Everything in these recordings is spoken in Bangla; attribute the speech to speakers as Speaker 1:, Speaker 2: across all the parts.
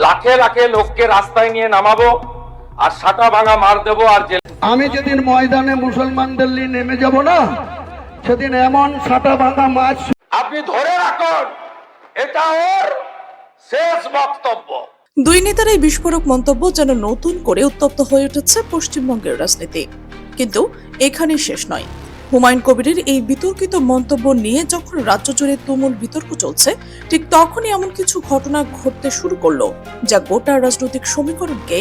Speaker 1: লাখে লাখে লোককে রাস্তায় নিয়ে নামাবো আর সাটা ভাঙা মার দেবো আর
Speaker 2: আমি যেদিন ময়দানে মুসলমানদের নিয়ে নেমে যাব না, সেদিন এমন সাটা ভাঙা মাছ
Speaker 1: আপনি ধরে রাখুন, এটা ওর শেষ বক্তব্য।
Speaker 3: দুই নেতার এই বিস্ফোরক মন্তব্য যেন নতুন করে উত্তপ্ত হয়ে উঠেছে পশ্চিমবঙ্গের রাজনীতি। কিন্তু এখানে শেষ নয়। হুমায়ুন কবিরের এই বিতর্কিত মন্তব্য নিয়ে যখন রাজ্য জুড়ে তুমুল বিতর্ক চলছে, ঠিক তখনই এমন কিছু ঘটনা ঘটতে শুরু করলো যা গোটা রাজনৈতিক সমীকরণকে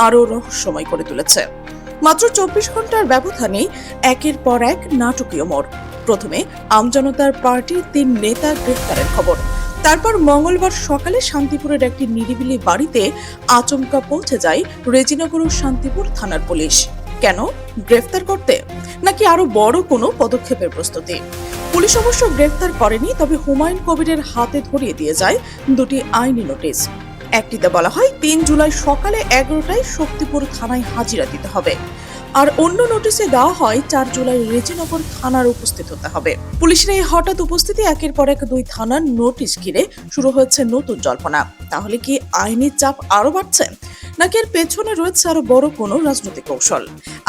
Speaker 3: আরো রহস্যময় করে তুলেছে। মাত্র 24 ঘন্টার ব্যবধানে একের পর এক নাটকীয় মোড়। প্রথমে আমজনতার পার্টির 3 নেতা গ্রেফতারের খবর, তারপর মঙ্গলবার সকালে শান্তিপুরের একটি নিরিবিলি বাড়িতে আচমকা পৌঁছে যায় রেজিনগর ও শান্তিপুর থানার পুলিশ। কেন? গ্রেফতার করতে, নাকি আরো বড় কোনো পদক্ষেপের প্রস্তুতি? পুলিশ অবশ্য গ্রেফতার করেনি, তবে হুমায়ুন কবিরের হাতে ধরিয়ে দিয়ে যায় দুটি আইনি নোটিশ। একটিতে বলা হয় 3 জুলাই সকালে 11টায় শক্তিপুর থানায় হাজিরা দিতে হবে, আর অন্য নোটিশে দেওয়া হয় 4 জুলাই রেজিনগর থানার উপস্থিত হতে হবে। পুলিশের এই হঠাৎ উপস্থিতি একের পর এক 2 থানার নোটিশ ঘিরে শুরু হয়েছে নতুন জল্পনা। তাহলে কি আইনি চাপ আরো বাড়ছে, নাকি এর পেছনে রয়েছে আরো বড় কোনো রাজনৈতিক কৌশল?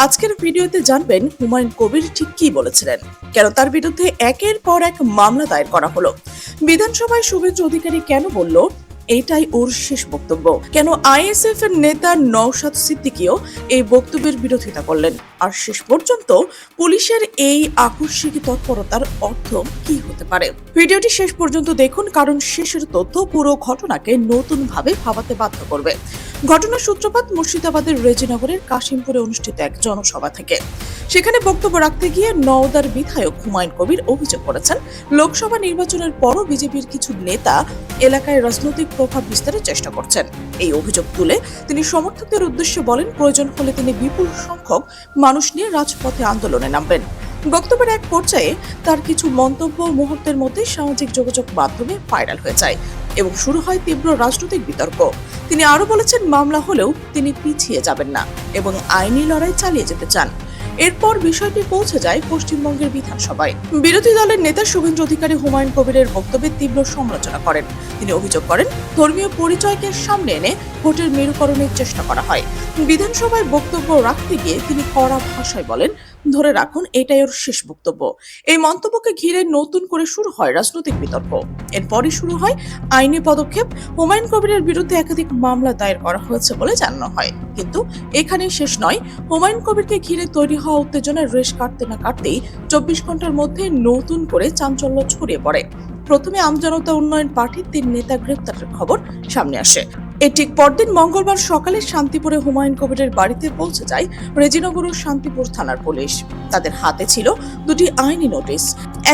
Speaker 3: আজকের ভিডিওতে জানবেন হুমায়ুন কবির ঠিক কি বলেছিলেন, কেন তার বিরুদ্ধে একের পর এক মামলা দায়ের করা হলো, বিধানসভায় শুভেন্দু অধিকারী কেন বলল এটাই ওর শেষ বক্তব্য, কেন আইএসএফ এর নেতা নওশাদ সিদ্দিকীও এই বক্তব্যের বিরোধিতা করলেন, আর শেষ পর্যন্ত পুলিশের এই আকস্মিক তৎপরতার অর্থ কি হতে পারে। ভিডিওটি শেষ পর্যন্ত দেখুন, কারণ শেষের তথ্য পুরো ঘটনাকে নতুন ভাবে ভাবাতে বাধ্য করবে। ঘটনার সূত্রপাত মুর্শিদাবাদের রেজিনগরের কাশিমপুরে অনুষ্ঠিত এক জনসভা থেকে। সেখানে বক্তব্য রাখতে গিয়ে নওদার বিধায়ক হুমায়ুন কবির অভিযোগ করেছেন, লোকসভা নির্বাচনের পরও বিজেপির কিছু নেতা এলাকায় রাজনৈতিক প্রভাব বিস্তারের চেষ্টা করছেন। এই অভিযোগ তুলে তিনি সমর্থকদের উদ্দেশ্যে বলেন, প্রয়োজন হলে তিনি বিপুল সংখ্যক মানুষ নিয়ে রাজপথে আন্দোলনে নামবেন। বক্তব্যের এক পর্যায়ে তার কিছু মন্তব্য মুহূর্তের মধ্যে সামাজিক যোগাযোগ মাধ্যমে ভাইরাল হয়ে যায় এবং শুরু হয় তীব্র রাজনৈতিক বিতর্ক। তিনি আরো বলেছেন, মামলা হলেও তিনি পিছিয়ে যাবেন না এবং আইনি লড়াই চালিয়ে যেতে চান। এরপর বিষয়টি পৌঁছে যায় পশ্চিমবঙ্গের বিধানসভায়। বিরোধী দলের নেতা শুভেন্দু অধিকারী হুমায়ুন কবিরের বক্তব্যের তীব্র সমালোচনা করেন। তিনি অভিযোগ করেন, ধর্মীয় পরিচয়কে সামনে এনে ভোটের মেরুকরণের চেষ্টা করা হয়। বিধানসভায় বক্তব্য রাখতে গিয়ে তিনি কড়া ভাষায় বলেন, ধরে রাখুন এটাই ওর শেষ বক্তব্য। এই মন্তব্যকে ঘিরে নতুন করে শুরু হয় রাজনৈতিক বিতর্ক। এরপরই শুরু হয় আইনি পদক্ষেপ। হুমায়ুন কবিরের বিরুদ্ধে একাধিক মামলা দায়ের করা হয়েছে বলে জানানো হয়। কিন্তু এখানেই শেষ নয়। হুমায়ুন কবিরকে ঘিরে তৈরি হওয়া উত্তেজনার রেশ কাটতে না কাটতেই 24 ঘন্টার মধ্যে নতুন করে চাঞ্চল্য ছড়িয়ে পড়ে। প্রথমে আমজনতা উন্নয়ন পার্টির 3 নেতা গ্রেফতারের খবর সামনে আসে। এর ঠিক পরদিন মঙ্গলবার সকালে শান্তিপুরে হুমায়ুন কবিরের বাড়িতে পৌঁছে যায় রেজিনগর ও শান্তিপুর থানার পুলিশ। তাদের হাতে ছিল দুটি আইনি নোটিশ।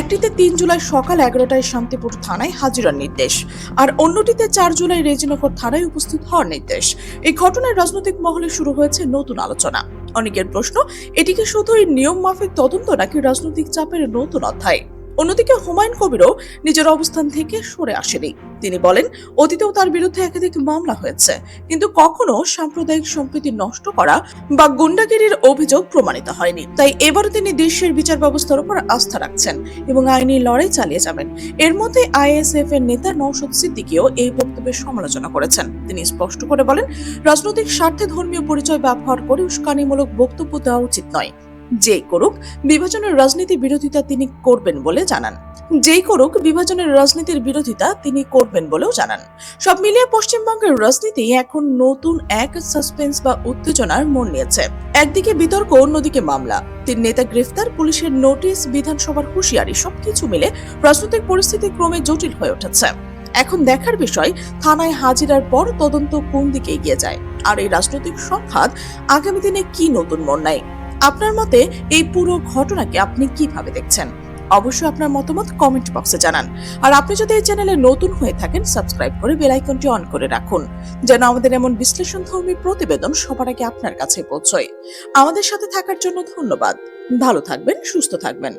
Speaker 3: একটিতে 3 জুলাই সকাল 11টায় শান্তিপুর থানায় হাজিরার নির্দেশ, আর অন্যটিতে 4 জুলাই রেজিনগর থানায় উপস্থিত হওয়ার নির্দেশ। এই ঘটনায় রাজনৈতিক মহলে শুরু হয়েছে নতুন আলোচনা। অনেকের প্রশ্ন, এটিকে শুধুই নিয়ম মাফিক তদন্ত নাকি রাজনৈতিক চাপের নতুন অধ্যায়? অন্যদিকে হুমায়ুন কবিরও নিজের অবস্থান থেকে সরে আসেনি। তিনি বলেন, অতীতেও তার বিরুদ্ধে একাধিক মামলা হয়েছে, কিন্তু কখনো সাম্প্রদায়িক সম্প্রীতি নষ্ট করা বা গুন্ডাগিরির অভিযোগ প্রমাণিত হয়নি। তাই এবারও তিনি দেশের বিচার ব্যবস্থার উপর আস্থা রাখছেন এবং আইনি লড়াই চালিয়ে যাবেন। এর মধ্যে আইএসএফ এর নেতা নওশাদ সিদ্দিকীও এই বক্তব্যের সমালোচনা করেছেন। তিনি স্পষ্ট করে বলেন, রাজনৈতিক স্বার্থে ধর্মীয় পরিচয় ব্যবহার করে উস্কানিমূলক বক্তব্য দেওয়া উচিত নয়। যেই করুক বিভাজনের রাজনীতি বিরোধিতা তিনি করবেন বলে জানান। সব মিলিয়ে পশ্চিমবঙ্গের রাজনীতি এখন নতুন এক সাসপেন্স বা উত্তেজনার মোড় নিয়েছে। একদিকে বিতর্ক, অন্যদিকে মামলা, 3 নেতা গ্রেফতার, পুলিশের নোটিশ, বিধানসভার হুঁশিয়ারি, সবকিছু মিলে রাজনৈতিক পরিস্থিতি ক্রমে জটিল হয়ে উঠেছে। এখন দেখার বিষয়, থানায় হাজিরার পর তদন্ত কোন দিকে এগিয়ে যায়, আর এই রাজনৈতিক সংঘাত আগামী দিনে কি নতুন মোড় নেয়। আপনার মতে এই পুরো ঘটনাকে আপনি কিভাবে দেখছেন? অবশ্যই আপনার মতামত কমেন্ট বক্সে জানান। আর আপনি যদি এই চ্যানেলে নতুন হয়ে থাকেন, সাবস্ক্রাইব করে বেল আইকনটি অন করে রাখুন, যেন আমাদের এমন বিশ্লেষণধর্মী প্রতিবেদন সবার আগে আপনার কাছে পৌঁছয়। আমাদের সাথে থাকার জন্য ধন্যবাদ। ভালো থাকবেন, সুস্থ থাকবেন।